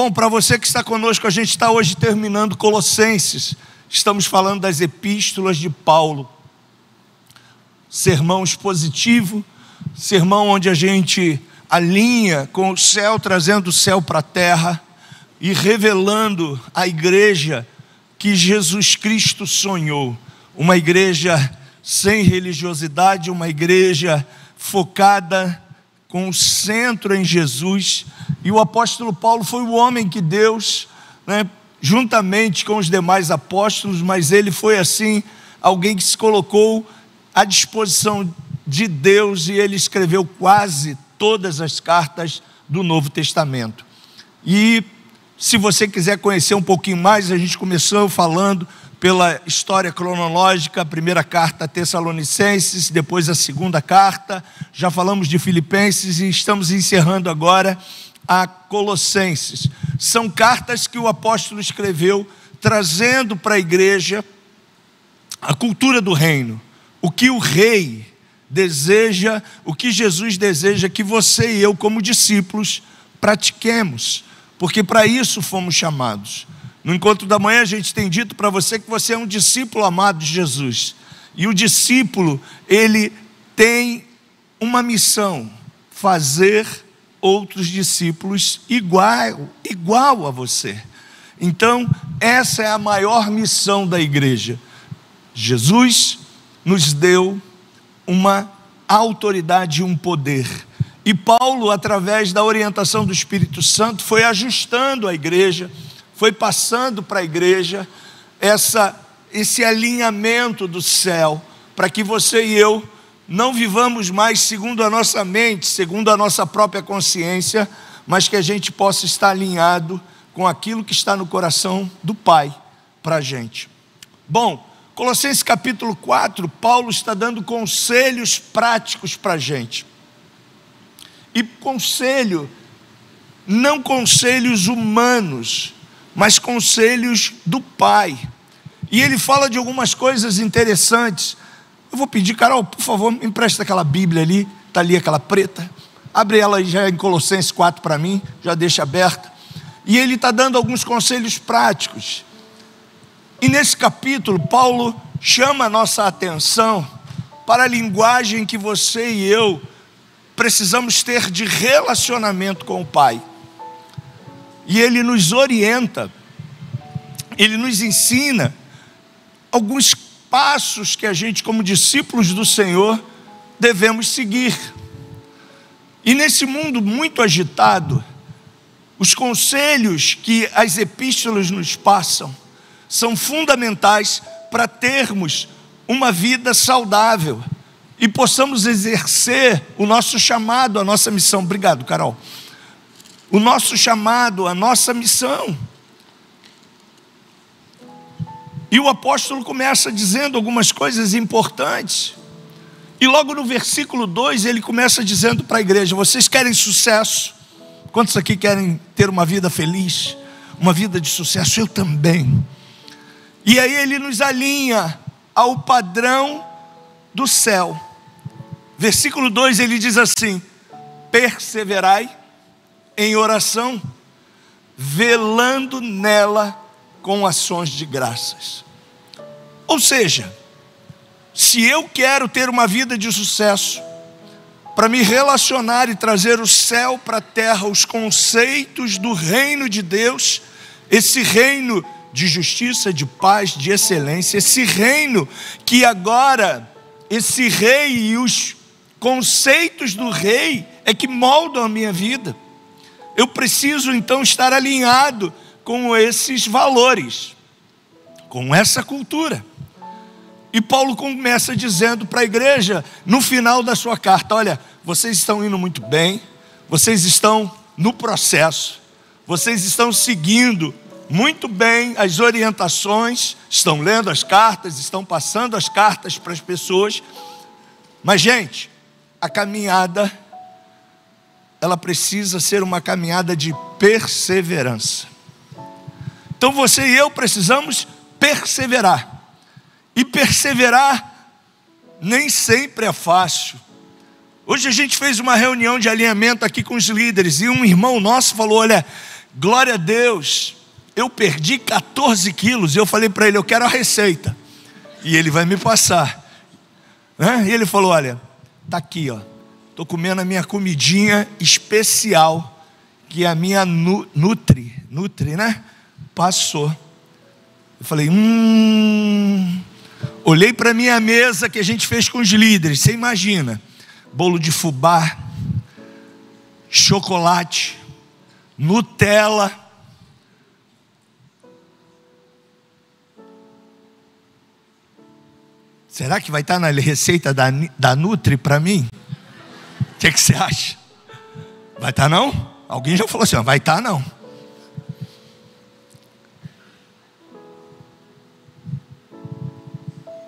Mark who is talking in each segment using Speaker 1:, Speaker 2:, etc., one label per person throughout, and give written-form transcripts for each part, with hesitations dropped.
Speaker 1: Bom, para você que está conosco, a gente está hoje terminando Colossenses. Estamos falando das epístolas de Paulo. Sermão expositivo, sermão onde a gente alinha com o céu, trazendo o céu para a terra e revelando a igreja que Jesus Cristo sonhou. Uma igreja sem religiosidade, uma igreja focada com o centro em Jesus. E o apóstolo Paulo foi o homem que Deus, juntamente com os demais apóstolos, mas ele foi assim, alguém que se colocou à disposição de Deus, e ele escreveu quase todas as cartas do Novo Testamento. E se você quiser conhecer um pouquinho mais, a gente começou falando pela história cronológica, a primeira carta a Tessalonicenses, depois a segunda carta, já falamos de Filipenses e estamos encerrando agora a Colossenses. São cartas que o apóstolo escreveu, trazendo para a igreja a cultura do reino, o que o rei deseja, o que Jesus deseja que você e eu, como discípulos, pratiquemos, porque para isso fomos chamados. No encontro da manhã a gente tem dito para você que você é um discípulo amado de Jesus, e o discípulo, ele tem uma missão: fazer outros discípulos igual a você. Então essa é a maior missão da igreja. Jesus nos deu uma autoridade e um poder, e Paulo, através da orientação do Espírito Santo, foi ajustando a igreja, foi passando para a igreja esse alinhamento do céu, para que você e eu não vivamos mais segundo a nossa mente, segundo a nossa própria consciência, mas que a gente possa estar alinhado com aquilo que está no coração do Pai para a gente. Bom, Colossenses capítulo 4, Paulo está dando conselhos práticos para a gente. E conselho, não conselhos humanos, mas conselhos do Pai. E ele fala de algumas coisas interessantes. Eu vou pedir, Carol, por favor, me empresta aquela Bíblia ali, está ali aquela preta. Abre ela aí já em Colossenses 4 para mim, já deixa aberta. E ele está dando alguns conselhos práticos. E nesse capítulo, Paulo chama a nossa atenção para a linguagem que você e eu precisamos ter de relacionamento com o Pai. E ele nos orienta, ele nos ensina alguns passos que a gente, como discípulos do Senhor, devemos seguir. E nesse mundo muito agitado, os conselhos que as epístolas nos passam são fundamentais para termos uma vida saudável e possamos exercer o nosso chamado, a nossa missão. Obrigado, Carol. O nosso chamado, a nossa missão. E o apóstolo começa dizendo algumas coisas importantes. E logo no versículo 2 ele começa dizendo para a igreja: vocês querem sucesso? Quantos aqui querem ter uma vida feliz? Uma vida de sucesso? Eu também. E aí ele nos alinha ao padrão do céu. Versículo 2 ele diz assim: perseverai em oração, velando nela com ações de graças. Ou seja, se eu quero ter uma vida de sucesso, para me relacionar e trazer o céu para a terra, os conceitos do reino de Deus, esse reino de justiça, de paz, de excelência, esse reino que agora, esse rei e os conceitos do rei é que moldam a minha vida. Eu preciso então estar alinhado com esses valores, com essa cultura. E Paulo começa dizendo para a igreja, no final da sua carta: olha, vocês estão indo muito bem, vocês estão no processo, vocês estão seguindo muito bem as orientações, estão lendo as cartas, estão passando as cartas para as pessoas, mas gente, a caminhada, ela precisa ser uma caminhada de perseverança. Então você e eu precisamos perseverar. E perseverar nem sempre é fácil. Hoje a gente fez uma reunião de alinhamento aqui com os líderes, e um irmão nosso falou: olha, glória a Deus, eu perdi 14 quilos. E eu falei para ele, eu quero a receita. E ele vai me passar. E ele falou, olha, tá aqui, ó. Estou comendo a minha comidinha especial, que a minha Nutri, né? Passou. Eu falei, Olhei para a minha mesa que a gente fez com os líderes. Você imagina, bolo de fubá, chocolate, Nutella. Será que vai estar na receita da Nutri para mim? O que você acha? Vai estar não? Alguém já falou assim, vai estar não.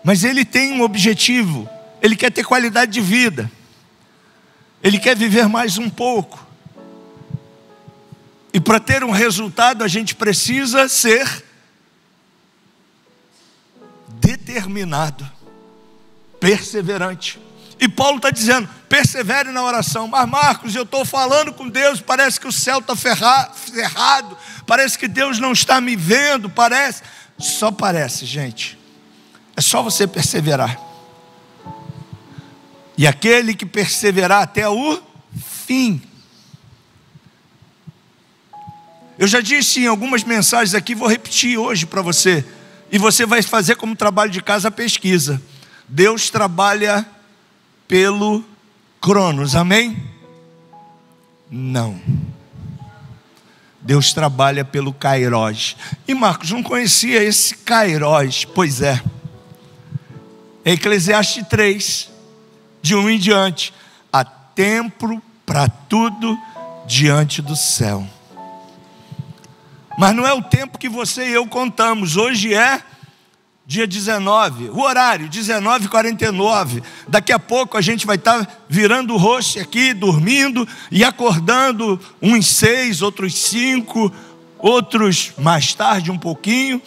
Speaker 1: Mas ele tem um objetivo. Ele quer ter qualidade de vida. Ele quer viver mais um pouco. E para ter um resultado, a gente precisa ser determinado, perseverante. E Paulo está dizendo, persevere na oração. Mas Marcos, eu estou falando com Deus, parece que o céu está cerrado, parece que Deus não está me vendo, parece. Só parece, gente. É só você perseverar. E aquele que perseverar até o fim. Eu já disse em algumas mensagens aqui, vou repetir hoje para você. E você vai fazer como trabalho de casa a pesquisa. Deus trabalha pelo Cronos, amém? Não. Deus trabalha pelo Kairos. E Marcos, não conhecia esse Kairos? Pois é. Eclesiastes 3, de 1 em diante. Há tempo para tudo diante do céu. Mas não é o tempo que você e eu contamos. Hoje é dia 19, o horário 19h49. Daqui a pouco a gente vai estar virando o rosto aqui, dormindo e acordando, uns 6, outros 5, outros mais tarde um pouquinho,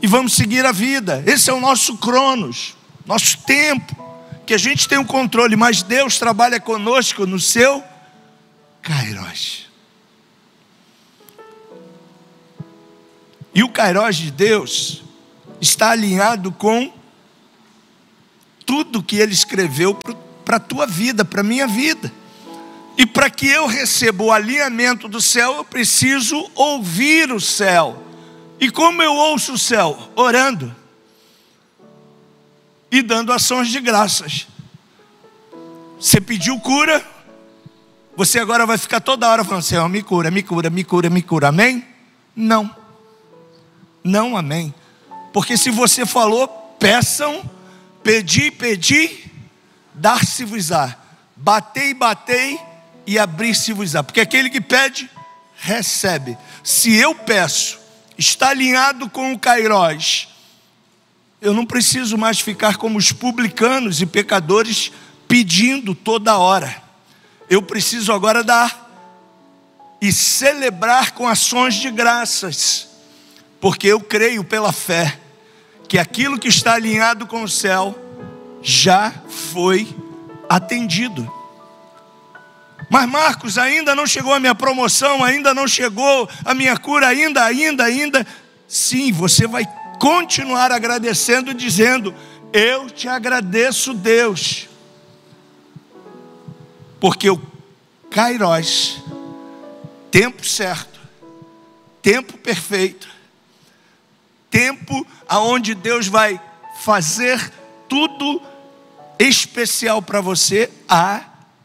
Speaker 1: e vamos seguir a vida. Esse é o nosso Cronos, nosso tempo, que a gente tem o controle, mas Deus trabalha conosco no seu Kairos. E o Kairos de Deus está alinhado com tudo que Ele escreveu para a tua vida, para a minha vida. E para que eu receba o alinhamento do céu, eu preciso ouvir o céu. E como eu ouço o céu? Orando e dando ações de graças. Você pediu cura, você agora vai ficar toda hora falando, Senhor, me cura, me cura, me cura, me cura, amém? Não, não, amém. Porque se você falou, peçam, pedi, pedi, dar-se-vos-á, batei, batei e abrir-se-vos-á. Porque aquele que pede, recebe. Se eu peço, está alinhado com o Kairos, eu não preciso mais ficar como os publicanos e pecadores pedindo toda hora. Eu preciso agora dar e celebrar com ações de graças, porque eu creio pela fé que aquilo que está alinhado com o céu já foi atendido. Mas Marcos, ainda não chegou a minha promoção, ainda não chegou a minha cura, ainda. Sim, você vai continuar agradecendo, dizendo, eu te agradeço, Deus. Porque o Kairos, tempo certo, tempo perfeito, tempo aonde Deus vai fazer tudo especial para você, há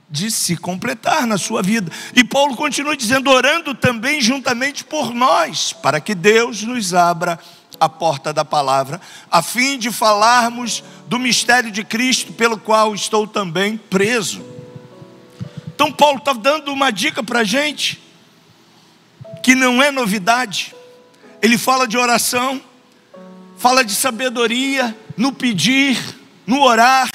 Speaker 1: de se completar na sua vida. E Paulo continua dizendo, orando também juntamente por nós, para que Deus nos abra a porta da palavra, a fim de falarmos do mistério de Cristo, pelo qual estou também preso. Então Paulo está dando uma dica para a gente, que não é novidade. Ele fala de oração, fala de sabedoria, no pedir, no orar.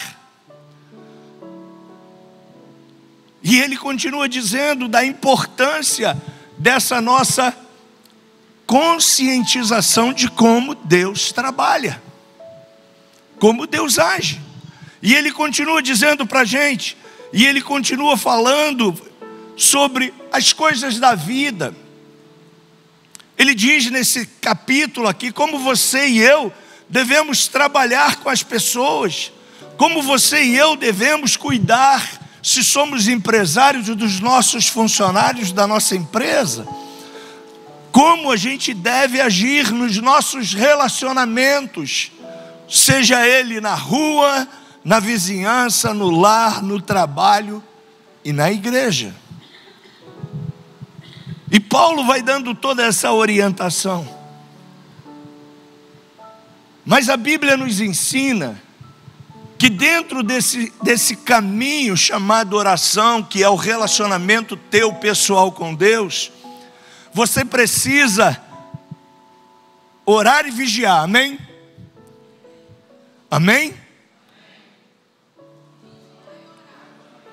Speaker 1: E ele continua dizendo da importância dessa nossa conscientização de como Deus trabalha, como Deus age. E ele continua dizendo para a gente, e ele continua falando sobre as coisas da vida. Ele diz nesse capítulo aqui como você e eu devemos trabalhar com as pessoas, como você e eu devemos cuidar, se somos empresários, dos nossos funcionários da nossa empresa, como a gente deve agir nos nossos relacionamentos, seja ele na rua, na vizinhança, no lar, no trabalho e na igreja. E Paulo vai dando toda essa orientação. Mas a Bíblia nos ensina que dentro desse caminho chamado oração, que é o relacionamento teu pessoal com Deus, você precisa orar e vigiar, amém? Amém?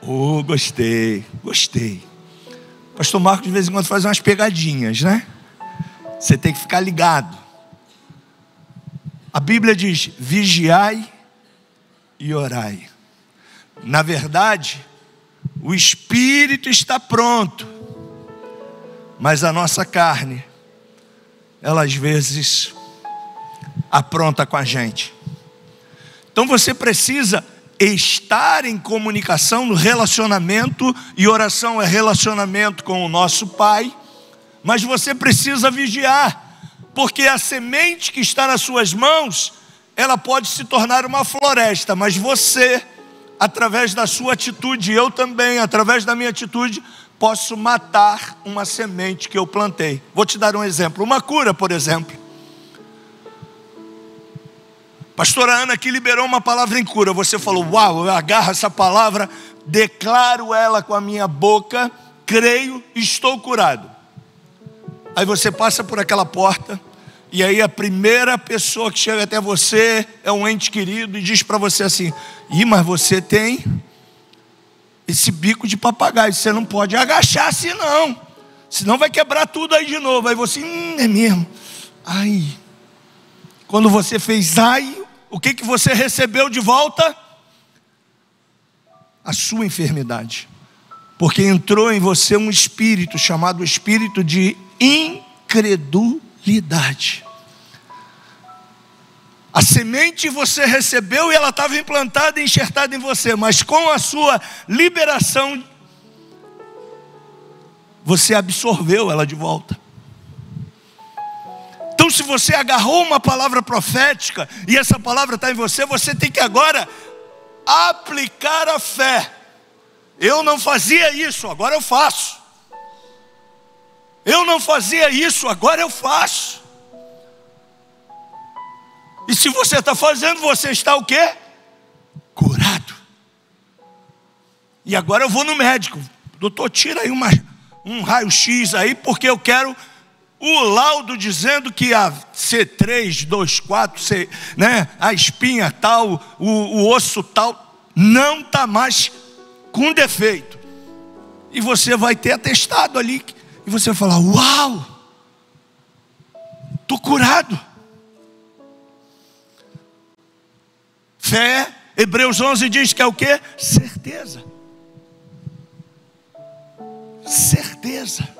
Speaker 1: Oh, gostei. Pastor Marcos de vez em quando faz umas pegadinhas, né? Você tem que ficar ligado. A Bíblia diz: vigiai e orai. Na verdade, o espírito está pronto, mas a nossa carne, ela às vezes apronta com a gente. Então você precisa estar em comunicação, no relacionamento, e oração é relacionamento com o nosso Pai, mas você precisa vigiar, porque a semente que está nas suas mãos, ela pode se tornar uma floresta, mas você, através da sua atitude, eu também, através da minha atitude, posso matar uma semente que eu plantei. Vou te dar um exemplo, uma cura, por exemplo. Pastora Ana aqui liberou uma palavra em cura. Você falou: uau, eu agarro essa palavra, declaro ela com a minha boca, creio, estou curado. Aí você passa por aquela porta, e aí a primeira pessoa que chega até você é um ente querido e diz para você assim: mas você tem esse bico de papagaio, você não pode agachar assim não, senão vai quebrar tudo aí de novo. Aí você, é mesmo. Ai, quando você fez o que você recebeu de volta? A sua enfermidade. Porque entrou em você um espírito chamado espírito de incredulidade. A semente você recebeu e ela estava implantada e enxertada em você, mas com a sua liberação, você absorveu ela de volta. Então, se você agarrou uma palavra profética e essa palavra está em você, você tem que agora aplicar a fé. Eu não fazia isso, agora eu faço. Eu não fazia isso, agora eu faço. E se você está fazendo, você está o quê? Curado. E agora eu vou no médico: doutor, tira aí um raio-x aí, porque eu quero o laudo dizendo que a C3, 2, 4, né, a espinha tal, o osso tal, não está mais com defeito. E você vai ter atestado ali, e você vai falar: uau, estou curado. Fé, Hebreus 11 diz que é o quê? Certeza. Certeza.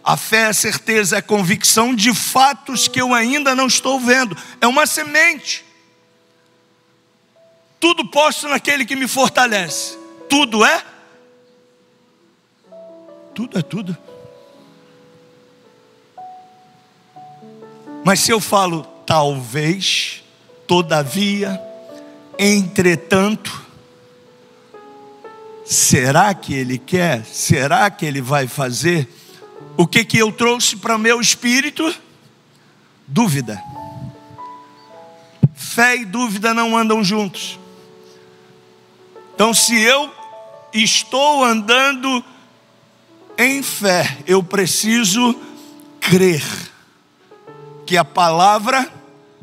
Speaker 1: A fé é certeza, é convicção de fatos que eu ainda não estou vendo. É uma semente. Tudo posso naquele que me fortalece. Tudo é? Tudo é tudo. Mas se eu falo talvez, todavia, entretanto, será que Ele quer? Será que Ele vai fazer? O que eu trouxe para o meu espírito? Dúvida. Fé e dúvida não andam juntos. Então, se eu estou andando em fé, eu preciso crer que a palavra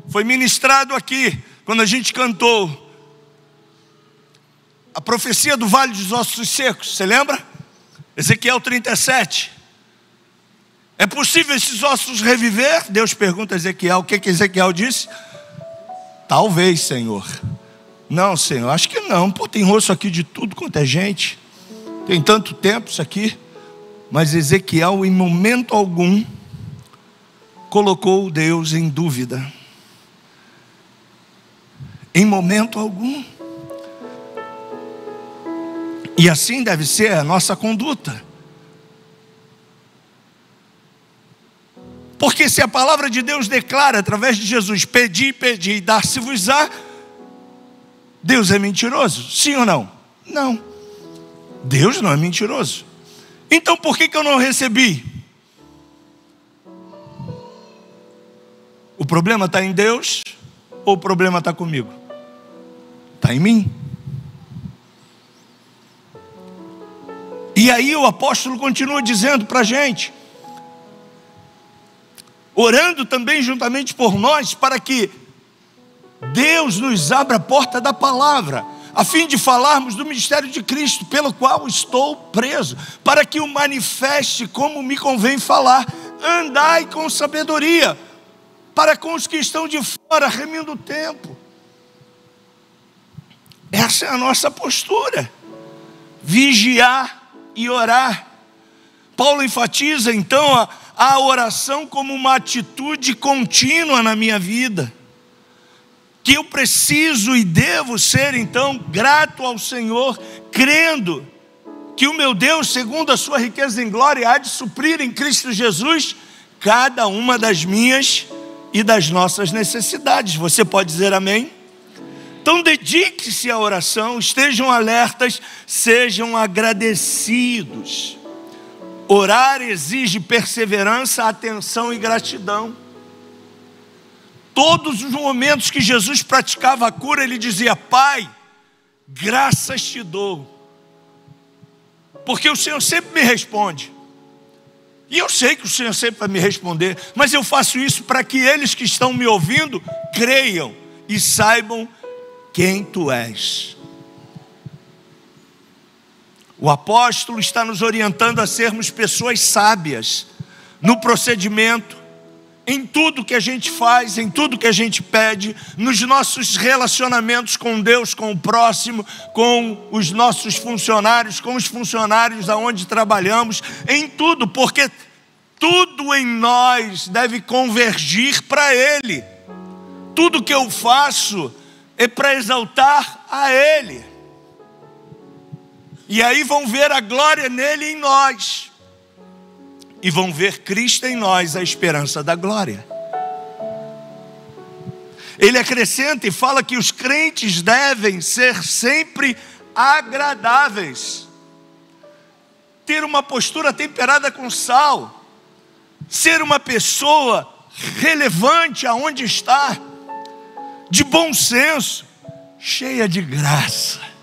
Speaker 1: foi ministrado aqui, quando a gente cantou a profecia do Vale dos Ossos Secos. Você lembra? Ezequiel 37. É possível esses ossos reviver? Deus pergunta a Ezequiel. O que Ezequiel disse? Talvez, Senhor. Não, Senhor, acho que não. Pô, tem osso aqui de tudo quanto é gente. Tem tanto tempo isso aqui. Mas Ezequiel, em momento algum, colocou Deus em dúvida. Em momento algum. E assim deve ser a nossa conduta. Porque se a palavra de Deus declara através de Jesus: pedi, pedi e dar-se-vos-á, Deus é mentiroso? Sim ou não? Não. Deus não é mentiroso. Então por que eu não recebi? O problema está em Deus ou o problema está comigo? Está em mim. E aí o apóstolo continua dizendo para a gente, orando também juntamente por nós, para que Deus nos abra a porta da palavra, a fim de falarmos do mistério de Cristo, pelo qual estou preso, para que o manifeste como me convém falar. Andai com sabedoria, para com os que estão de fora, remindo o tempo. Essa é a nossa postura, vigiar e orar. Paulo enfatiza então a oração como uma atitude contínua na minha vida, que eu preciso e devo ser então grato ao Senhor, crendo que o meu Deus, segundo a sua riqueza em glória, há de suprir em Cristo Jesus cada uma das minhas e das nossas necessidades. Você pode dizer amém? Então dedique-se à oração, estejam alertas, sejam agradecidos. Orar exige perseverança, atenção e gratidão. Todos os momentos que Jesus praticava a cura, ele dizia: Pai, graças te dou, porque o Senhor sempre me responde. E eu sei que o Senhor sempre vai me responder, mas eu faço isso para que eles que estão me ouvindo creiam e saibam quem tu és. O apóstolo está nos orientando a sermos pessoas sábias no procedimento, em tudo que a gente faz, em tudo que a gente pede, nos nossos relacionamentos com Deus, com o próximo, com os nossos funcionários, com os funcionários aonde trabalhamos, em tudo, porque tudo em nós deve convergir para Ele. Tudo que eu faço é para exaltar a Ele. E aí vão ver a glória nele em nós. E vão ver Cristo em nós, a esperança da glória. Ele acrescenta e fala que os crentes devem ser sempre agradáveis. Ter uma postura temperada com sal. Ser uma pessoa relevante aonde está. De bom senso. Cheia de graça.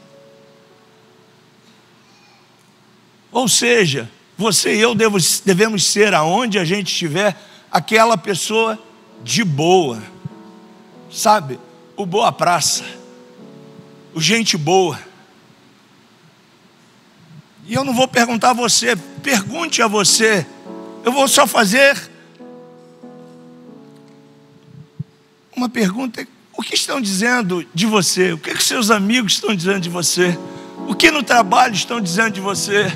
Speaker 1: Ou seja, você e eu devemos ser, aonde a gente estiver, aquela pessoa de boa, sabe? O boa praça, o gente boa. E eu não vou perguntar a você, pergunte a você. Eu vou só fazer uma pergunta: o que estão dizendo de você? O que os seus amigos estão dizendo de você? O que no trabalho estão dizendo de você?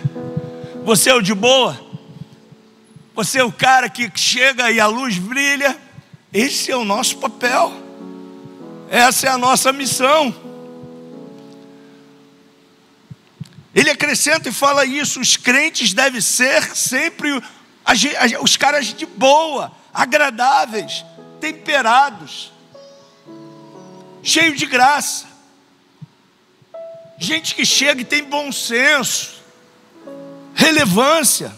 Speaker 1: Você é o de boa? Você é o cara que chega e a luz brilha? Esse é o nosso papel. Essa é a nossa missão. Ele acrescenta e fala isso: os crentes devem ser sempre os caras de boa, agradáveis, temperados, cheios de graça. Gente que chega e tem bom senso, relevância.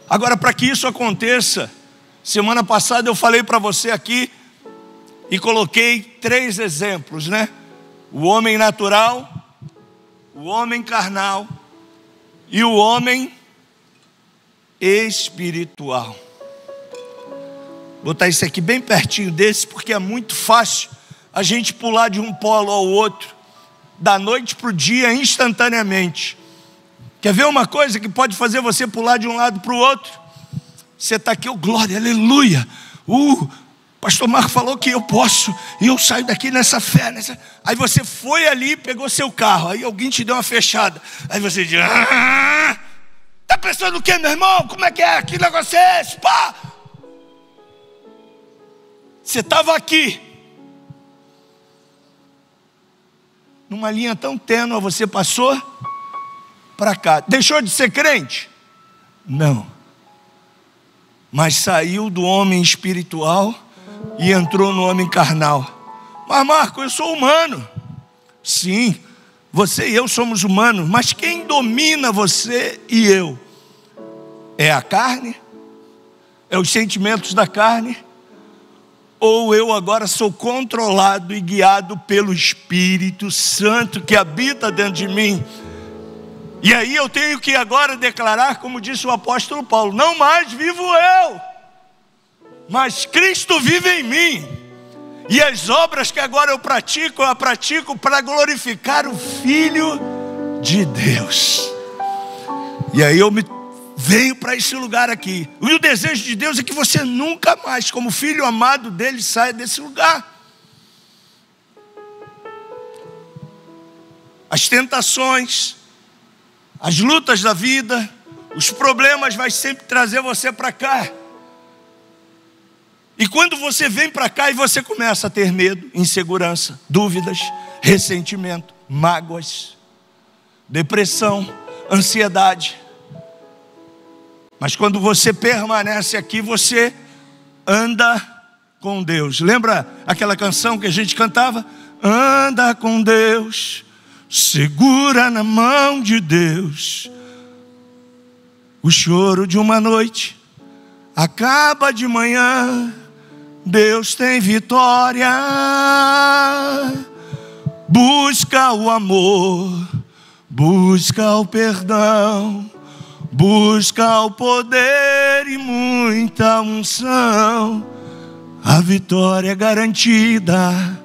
Speaker 1: Agora, para que isso aconteça, semana passada eu falei para você aqui e coloquei 3 exemplos, né? O homem natural, o homem carnal e o homem espiritual. Vou botar isso aqui bem pertinho desse, porque é muito fácil a gente pular de um polo ao outro, da noite para o dia, instantaneamente. Quer ver uma coisa que pode fazer você pular de um lado para o outro? Você está aqui, oh glória, aleluia, pastor Marco falou que eu posso, e eu saio daqui nessa fé, aí você foi ali, pegou seu carro, aí alguém te deu uma fechada, aí você diz, tá pensando o quê, meu irmão? Como é que é? Que negócio é esse? Pá! Você estava aqui, numa linha tão tênue, você passou para cá. Deixou de ser crente? Não. Mas saiu do homem espiritual e entrou no homem carnal. Mas Marco, eu sou humano. Sim, você e eu somos humanos. Mas quem domina você e eu? É a carne? É os sentimentos da carne? Ou eu agora sou controlado e guiado pelo Espírito Santo que habita dentro de mim? E aí eu tenho que agora declarar, como disse o apóstolo Paulo: não mais vivo eu, mas Cristo vive em mim. E as obras que agora eu pratico para glorificar o Filho de Deus. E aí eu venho para esse lugar aqui. E o desejo de Deus é que você nunca mais, como filho amado dele, saia desse lugar. As tentações, as lutas da vida, os problemas vai sempre trazer você para cá. E quando você vem para cá e você começa a ter medo, insegurança, dúvidas, ressentimento, mágoas, depressão, ansiedade. Mas quando você permanece aqui, você anda com Deus. Lembra aquela canção que a gente cantava? Anda com Deus, segura na mão de Deus. O choro de uma noite acaba de manhã. Deus tem vitória. Busca o amor, busca o perdão, busca o poder e muita unção. A vitória é garantida,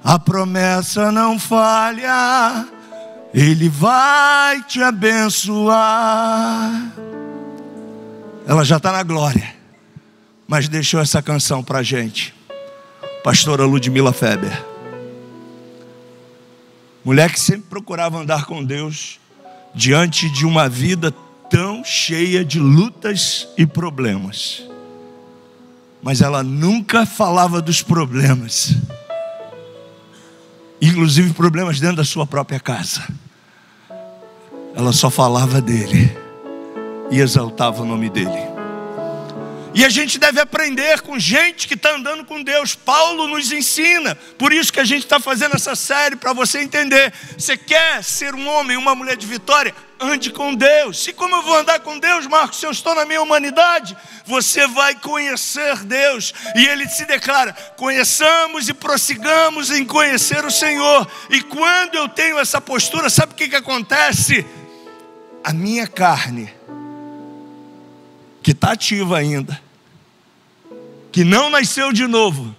Speaker 1: a promessa não falha. Ele vai te abençoar. Ela já está na glória, mas deixou essa canção para a gente. Pastora Ludmila Feber, mulher que sempre procurava andar com Deus diante de uma vida tão cheia de lutas e problemas. Mas ela nunca falava dos problemas, inclusive problemas dentro da sua própria casa. Ela só falava dele e exaltava o nome dele. E a gente deve aprender com gente que está andando com Deus. Paulo nos ensina. Por isso que a gente está fazendo essa série, para você entender. Você quer ser um homem, uma mulher de vitória? Ande com Deus. E como eu vou andar com Deus, Marcos, se eu estou na minha humanidade? Você vai conhecer Deus. E ele se declara: conheçamos e prossigamos em conhecer o Senhor. E quando eu tenho essa postura, sabe o que acontece? A minha carne, que está ativa ainda, que não nasceu de novo,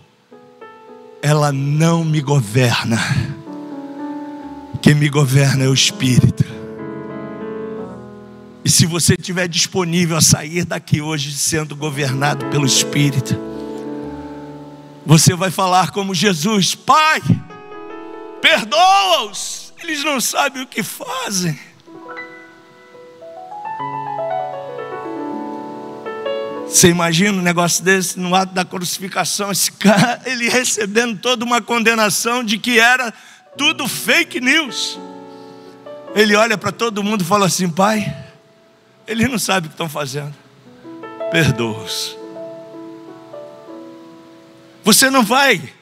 Speaker 1: ela não me governa. Quem me governa é o Espírito. E se você estiver disponível a sair daqui hoje sendo governado pelo Espírito, você vai falar como Jesus: Pai, perdoa-os, eles não sabem o que fazem. Você imagina um negócio desse no ato da crucificação? Esse cara, ele recebendo toda uma condenação de que era tudo fake news. Ele olha para todo mundo e fala assim: Pai, eles não sabem o que estão fazendo, perdoa-os. Você não vai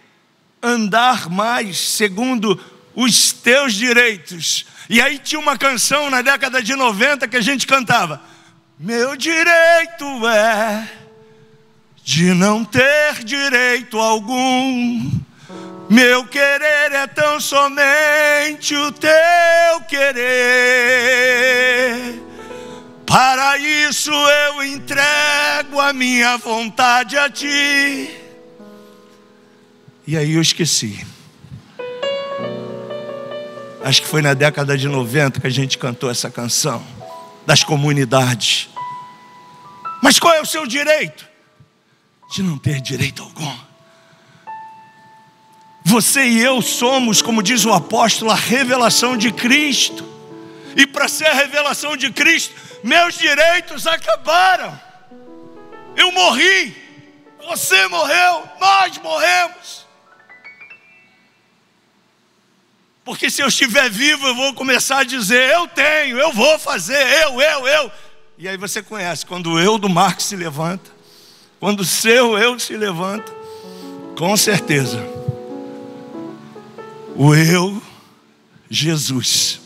Speaker 1: andar mais segundo os teus direitos. E aí tinha uma canção na década de 90 que a gente cantava: meu direito é de não ter direito algum. Meu querer é tão somente o teu querer. Para isso eu entrego a minha vontade a ti. E aí eu esqueci. Acho que foi na década de 90 que a gente cantou essa canção das comunidades. Mas qual é o seu direito? De não ter direito algum. Você e eu somos, como diz o apóstolo, a revelação de Cristo. E para ser a revelação de Cristo, meus direitos acabaram. Eu morri, você morreu, nós morremos. Porque se eu estiver vivo, eu vou começar a dizer: eu tenho, eu vou fazer, eu. E aí você conhece, quando o eu do Marcos se levanta, quando o seu eu se levanta, com certeza, o eu, Jesus,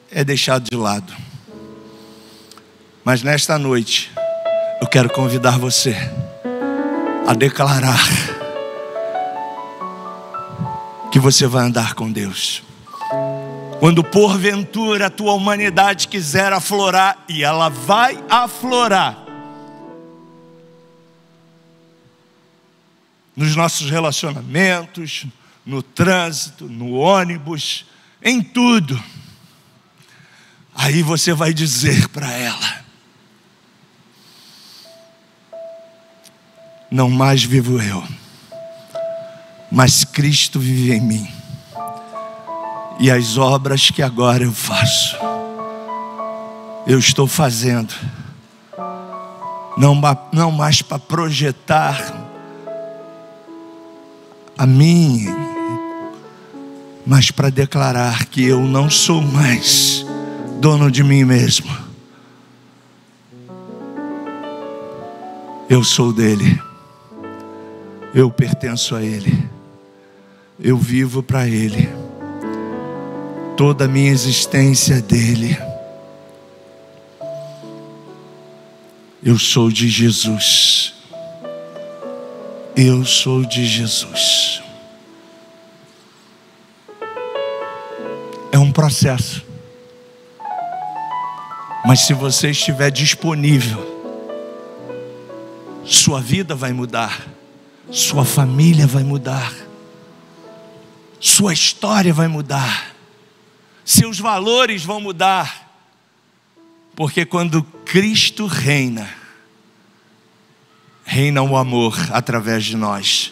Speaker 1: é deixado de lado. Mas nesta noite, eu quero convidar você a declarar que você vai andar com Deus. Quando porventura a tua humanidade quiser aflorar, e ela vai aflorar, nos nossos relacionamentos, no trânsito, no ônibus, em tudo, aí você vai dizer para ela: não mais vivo eu, mas Cristo vive em mim. E as obras que agora eu faço, eu estou fazendo, não mais para projetar a mim, mas para declarar que eu não sou mais dono de mim mesmo. Eu sou dele, eu pertenço a ele, eu vivo para ele, toda a minha existência é dele. Eu sou de Jesus. Eu sou de Jesus. É um processo. Mas se você estiver disponível, sua vida vai mudar, sua família vai mudar, sua história vai mudar, seus valores vão mudar. Porque quando Cristo reina, reina o amor através de nós,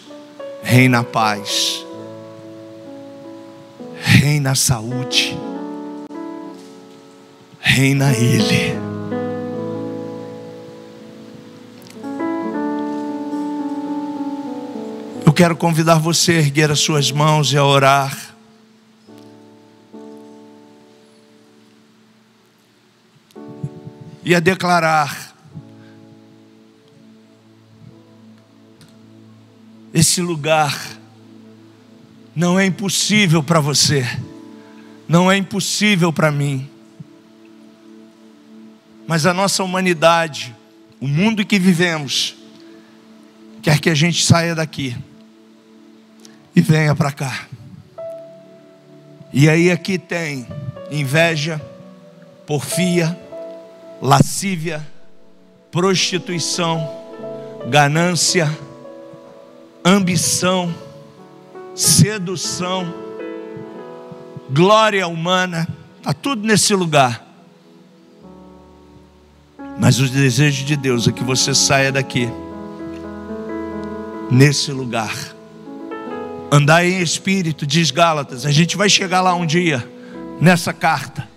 Speaker 1: reina a paz, reina a saúde, reina Ele. Eu quero convidar você a erguer as suas mãos e a orar. E a declarar: esse lugar não é impossível para você, não é impossível para mim. Mas a nossa humanidade, o mundo em que vivemos, quer que a gente saia daqui e venha para cá. E aí aqui tem inveja, porfia, lascívia, prostituição, ganância, ambição, sedução, glória humana, está tudo nesse lugar. Mas o desejo de Deus é que você saia daqui, nesse lugar. Andar em espírito, diz Gálatas. A gente vai chegar lá um dia, nessa carta,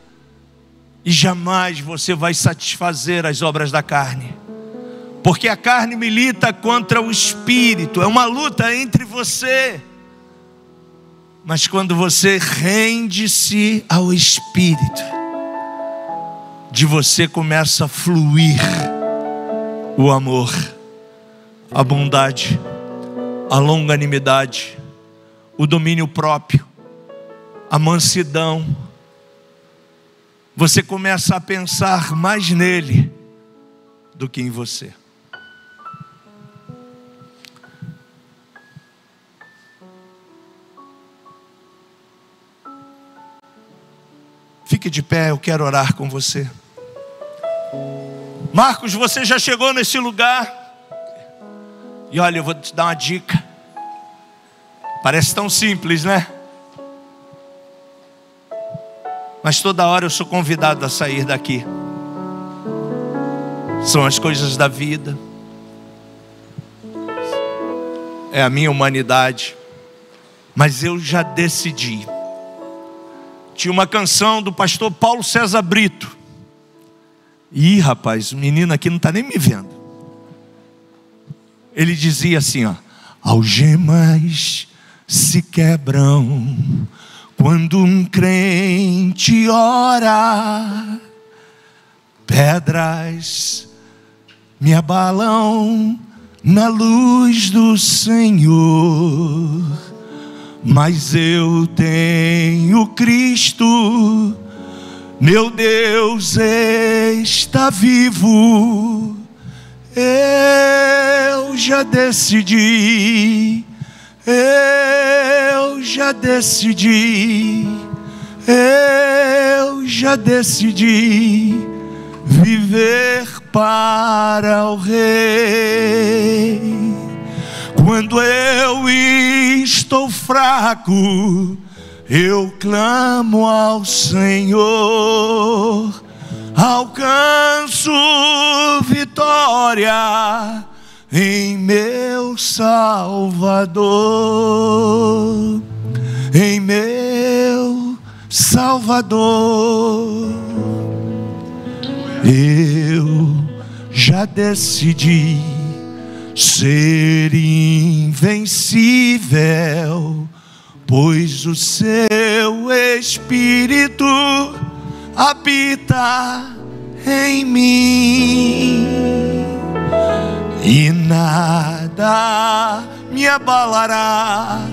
Speaker 1: e jamais você vai satisfazer as obras da carne, porque a carne milita contra o espírito, é uma luta entre você. Mas quando você rende-se ao espírito, de você começa a fluir o amor, a bondade, a longanimidade, o domínio próprio, a mansidão. Você começa a pensar mais nele do que em você. Fique de pé, eu quero orar com você. Marcos, você já chegou nesse lugar? E olha, eu vou te dar uma dica. Parece tão simples, né? Mas toda hora eu sou convidado a sair daqui. São as coisas da vida, é a minha humanidade. Mas eu já decidi tinha uma canção do pastor Paulo César Brito. Ih, rapaz, o menino aqui não está nem me vendo. Ele dizia assim, ó: algemas se quebram quando um crente ora, pedras me abalam na luz do Senhor, mas eu tenho Cristo, meu Deus está vivo. Eu já decidi, eu já decidi, eu já decidi viver para o Rei. Quando eu estou fraco, eu clamo ao Senhor, alcanço vitória em meu Salvador, em meu Salvador. Eu já decidi ser invencível, pois o seu Espírito habita em mim, e nada me abalará.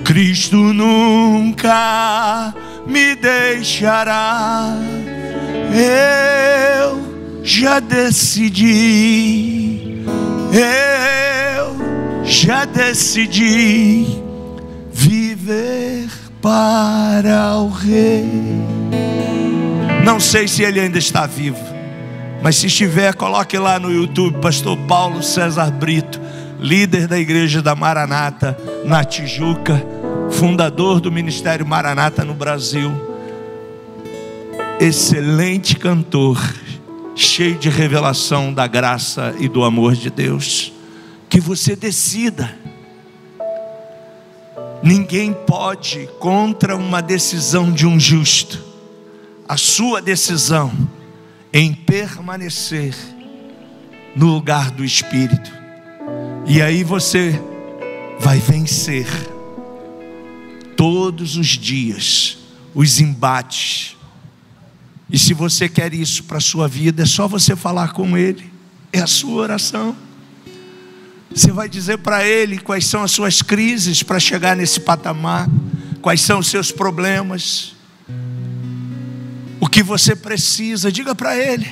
Speaker 1: Cristo nunca me deixará. Eu já decidi, eu já decidi viver para o Rei. Não sei se ele ainda está vivo, mas se estiver, coloque lá no YouTube, pastor Paulo César Brito, líder da igreja da Maranata na Tijuca, fundador do Ministério Maranata no Brasil. Excelente cantor, cheio de revelação da graça e do amor de Deus. Que você decida. Ninguém pode contra uma decisão de um justo. A sua decisão em permanecer no lugar do Espírito, e aí você vai vencer todos os dias os embates. E se você quer isso para a sua vida, é só você falar com Ele. É a sua oração. Você vai dizer para Ele quais são as suas crises para chegar nesse patamar, quais são os seus problemas, o que você precisa. Diga para Ele,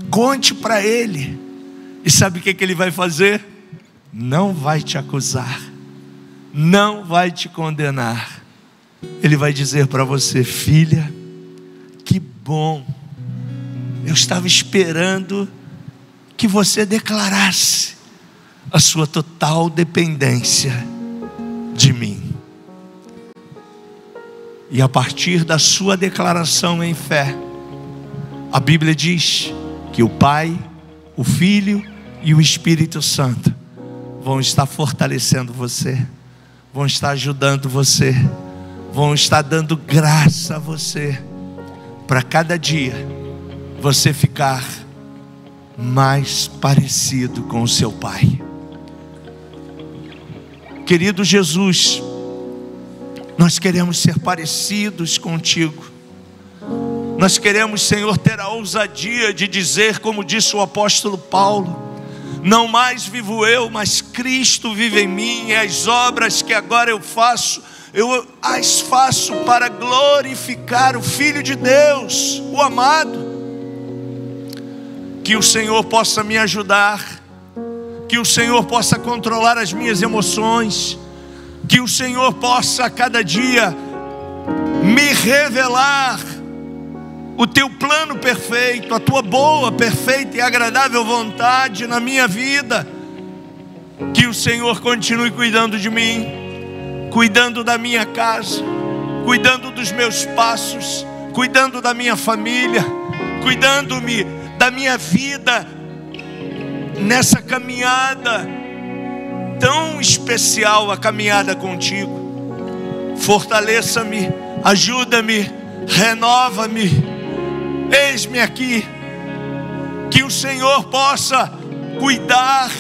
Speaker 1: conte para Ele. E sabe o que Ele vai fazer? Não vai te acusar, não vai te condenar. Ele vai dizer para você: filha, que bom, eu estava esperando que você declarasse a sua total dependência de mim. E a partir da sua declaração em fé, a Bíblia diz que o Pai, o Filho e o Espírito Santo vão estar fortalecendo você, vão estar ajudando você, vão estar dando graça a você, para cada dia você ficar mais parecido com o seu Pai. Querido Jesus, nós queremos ser parecidos contigo. Nós queremos, Senhor, ter a ousadia de dizer, como disse o apóstolo Paulo: não mais vivo eu, mas Cristo vive em mim, e as obras que agora eu as faço para glorificar o Filho de Deus, o amado. Que o Senhor possa me ajudar, que o Senhor possa controlar as minhas emoções, que o Senhor possa a cada dia me revelar o teu plano perfeito, a tua boa, perfeita e agradável vontade na minha vida. Que o Senhor continue cuidando de mim, cuidando da minha casa, cuidando dos meus passos, cuidando da minha família, cuidando-me da minha vida nessa caminhada tão especial, a caminhada contigo. Fortaleça-me, ajuda-me, renova-me, eis-me aqui. Que o Senhor possa cuidar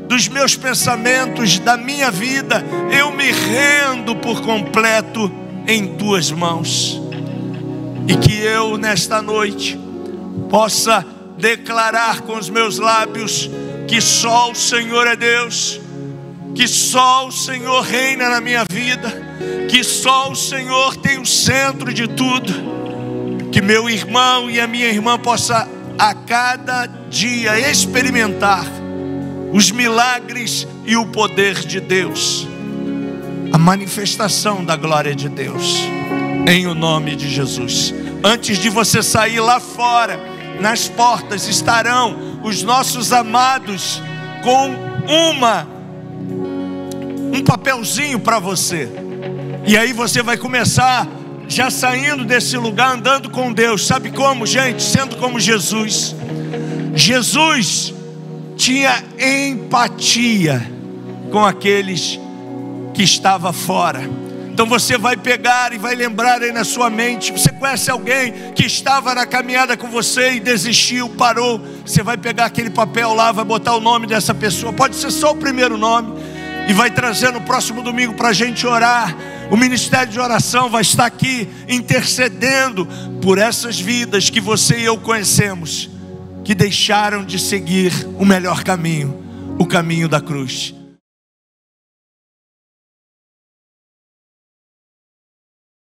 Speaker 1: dos meus pensamentos, da minha vida. Eu me rendo por completo em tuas mãos. E que eu nesta noite possa declarar com os meus lábios que só o Senhor é Deus, que só o Senhor reina na minha vida, que só o Senhor tem o centro de tudo. Que meu irmão e a minha irmã possa a cada dia experimentar os milagres e o poder de Deus, a manifestação da glória de Deus, em o nome de Jesus. Antes de você sair lá fora, nas portas estarão os nossos amados com um papelzinho para você. E aí você vai começar já saindo desse lugar, andando com Deus. Sabe como, gente? Sendo como Jesus. Jesus tinha empatia com aqueles que estavam fora. Então você vai pegar e vai lembrar aí na sua mente. Você conhece alguém que estava na caminhada com você e desistiu, parou? Você vai pegar aquele papel lá, vai botar o nome dessa pessoa. Pode ser só o primeiro nome. E vai trazer no próximo domingo para a gente orar. O ministério de oração vai estar aqui intercedendo por essas vidas que você e eu conhecemos, que deixaram de seguir o melhor caminho, o caminho da cruz.